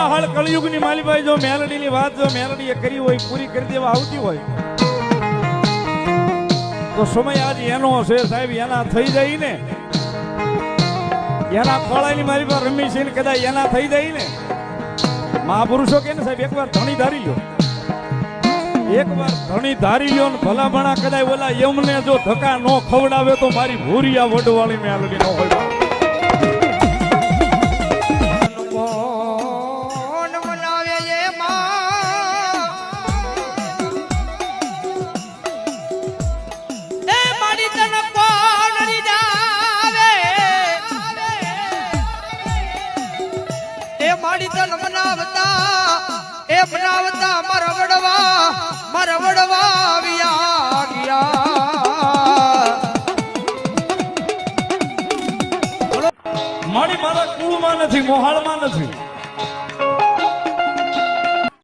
કોલાહળ કળયુગની માલીભાઈ જો મેલડીની વાત જો મેલડીએ કરી હોય પૂરી કરી દેવા આવતી હોય તો સમય આજ એનો છે સાહેબ એના થઈ જાય ને એના ખોળાની મારી પર રમી છે ને કદાચ એના થઈ જાય ને મહાપુરુષો કે ને સાહેબ એકવાર ધણી ધારી લ્યો એકવાર ધણી ધારી લ્યો ને ભલામણા કદાચ ઓલા એમને જો ધક્કા નો ખવડાવે તો મારી ભૂરિયા વડવાળી મેલડી નો હોય બનાવતા મારા વડવા આવ્યા ગયા મારી મારા કુળમાં નથી મોહાળમાં નથી